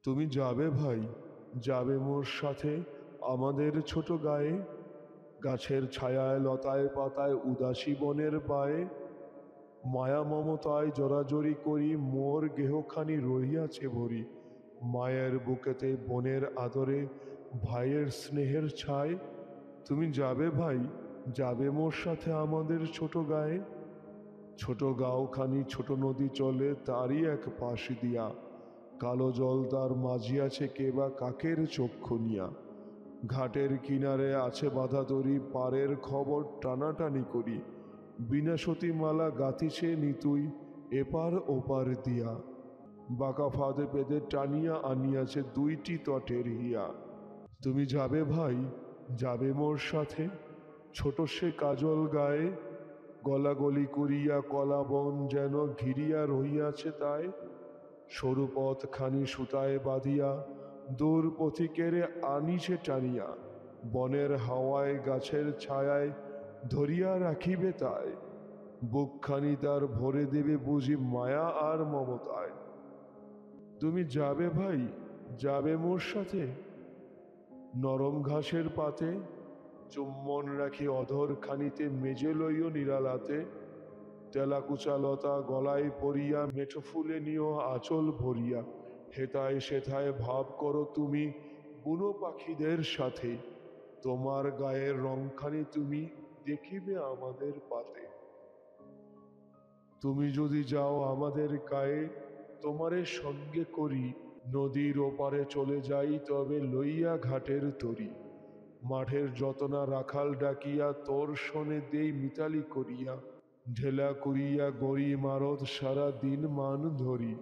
তুমি যাবে ভাই, যাবে মোর সাথে আমাদের ছোট গায়ে, গাছের ছায়ায় লতায় পাতায় উদাসী বনের পায়ে, মায়া মমতায় জড়াজড়ি করি মোর গেহখানি রহিয়াছে ভরি, মায়ের বুকেতে বোনের আদরে ভাইয়ের স্নেহের ছায়। তুমি যাবে ভাই, যাবে মোর সাথে আমাদের ছোট গায়ে, ছোট গাঁওখানি ছোট নদী চলে তারই এক পাশ দিয়া, কালো জল তার মাঝিয়াছে কে বা কাকের চক্ষু নিয়া, ঘাটের কিনারে আছে বাধা তরি পারের খবর টানাটানি করি, বিনা সতী মালা গাতিছে নিতুই এপার ওপার দিয়া, বাঁকা ফাঁদে পেদে টানিয়া আনিয়াছে দুইটি তটের হিয়া। তুমি যাবে ভাই, যাবে মোর সাথে ছোট সে কাজল গায়ে, গলাগলি করিয়া কলা বন যেন ঘিরিয়া রহিয়াছে তাই, সরু পথখানি সুতায় বাঁধিয়া দূর পথিকেরে আনিছে টানিয়া, বনের হাওয়ায় গাছের ছায়ায় ধরিয়া রাখিবে তাই, বুকখানি তার ভরে দেবে বুঝি মায়া আর মমতায়। তুমি যাবে ভাই, যাবে মোর সাথে নরম ঘাসের পাতে, চুম্বন রাখি অধর খানিতে মেজে লইও নিরালাতে, তেলাকুচা লতা গলায় পরিয়া মেঠো ফুলে নিও আঁচল ভরিয়া, হেতায় সেথায় ভাব করো তুমি বুনো পাখিদের সাথে, তোমার গায়ের রংখানি তুমি দেখিবে আমাদের পাতে। তুমি যদি যাও আমাদের গায়ে, তোমারে সঙ্গে করি নদীর ওপারে চলে যাই তবে লইয়া ঘাটের তরি, মাঠের যতনা রাখাল ডাকিয়া তোর শোনে দেই মিতালি করিয়া, ঢেলা করিয়া গড়ি মারত সারা দিন মান ধরি,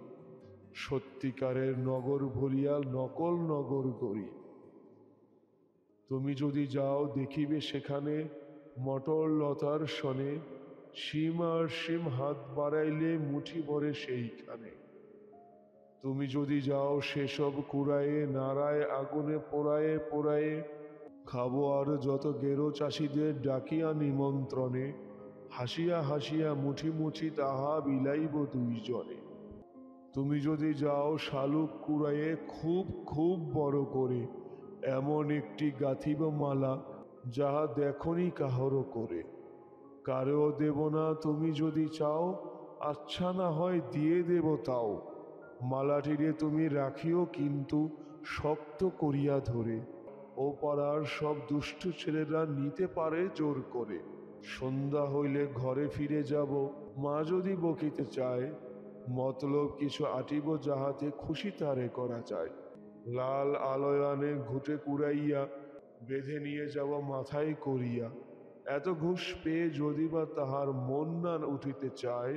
সত্যিকারের নগর ভুলিয়া নকল নগর গড়ি। তুমি যদি যাও দেখিবে সেখানে মটর লতার শনে, শিম আর শিম হাত বাড়াইলে মুঠি ভরে সেইখানে। তুমি যদি যাও সেসব কুড়ায়ে নাড়ায় আগুনে পোড়ায়ে পোড়ায়ে, খাবো আর যত গেরো চাষিদের ডাকিয়া নিমন্ত্রণে, হাসিয়া হাসিয়া মুঠি মুঠি তাহা বিলাইব দুইজনে। তুমি যদি যাও শালুক কুড়াইয়ে খুব খুব বড় করে, এমন একটি গাঁথিব মালা যাহা দেখনি কাহারও করে, কারেও দেব না তুমি যদি চাও, আচ্ছা না হয় দিয়ে দেব তাও, মালাটিরে তুমি রাখিও কিন্তু শক্ত করিয়া ধরে, ও পাড়ার সব দুষ্ট ছেলেরা নিতে পারে জোর করে, সন্ধ্যা হইলে ঘরে ফিরে যাব মা যদি বকিতে চায়, মতলব কিছু আটিব যাহাতে খুশি তারে করা যায়, লাল আলয়ানে ঘুটে কুড়াইয়া বেঁধে নিয়ে যাব মাথায় করিয়া, এত ঘুষ পেয়ে যদি বা তাহার মন না উঠিতে চায়,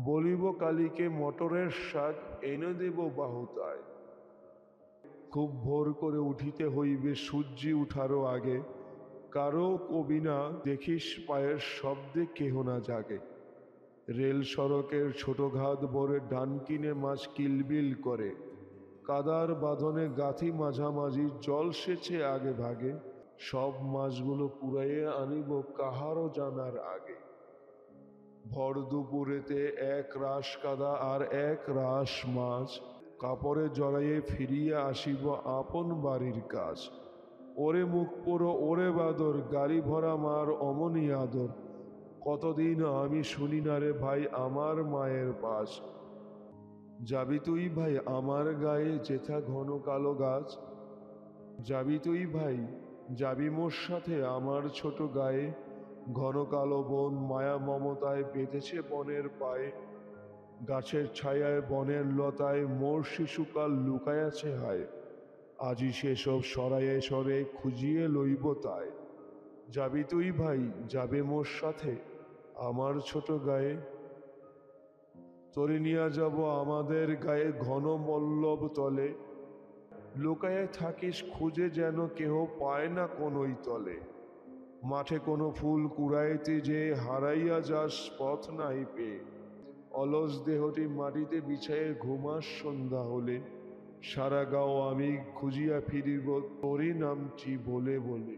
বলিব কালীকে মটরের শাক এনে দেব বাহুতায়। খুব ভোর করে উঠিতে হইবে সূর্যি উঠারও আগে, কারো কবি না দেখিস পায়ের শব্দে কেহ না জাগে, রেল সড়কের ছোট ঘাত ভরে ডান কিনে মাছ কিলবিল করে, কাদার বাঁধনে গাথি মাঝামাঝি জল সেচে আগে ভাগে, সব মাছগুলো কুড়াইয়ে আনিব কাহারও জানার আগে। ভর দুপুরেতে এক রাস কাদা আর এক রাস মাছ, কাপড়ে জড়াইয়ে ফিরিয়া আসিব আপন বাড়ির কাজ, ওরে মুখ পোড়ো ওরে বাদর গাড়ি ভরা মার অমনি আদর, কতদিন আমি শুনি না রে ভাই আমার মায়ের পাশ। যাবি তুই ভাই আমার গায়ে যেথা ঘন কালো গাছ, যাবি তুই ভাই, যাবি মোর সাথে আমার ছোট গায়ে, ঘন কালো বন মায়া মমতায় বেঁধেছে বনের পায়ে, গাছের ছায়ায় বনের লতায় মোর শিশুকাল লুকায়াছে হায়, আজি সেসব সরায়ে সরে খুঁজিয়ে লইব তাই। যাবি তুই ভাই, যাবে মোর সাথে আমার ছোট গায়ে, তরে নিয়া যাব আমাদের গায়ে ঘন মল্লব তলে, লুকায়ে থাকিস খুঁজে যেন কেহ পায় না কোনোই তলে, মাঠে কোনো ফুল কুড়াইতে যে হারাইয়া যাস পথ নাই পেয়ে, অলস দেহটি মাটিতে বিছায়ে ঘুমাস সন্ধ্যা হলে, সারা গাঁও আমি খুঁজিয়া ফিরিব তোরই নামটি বলে বলে।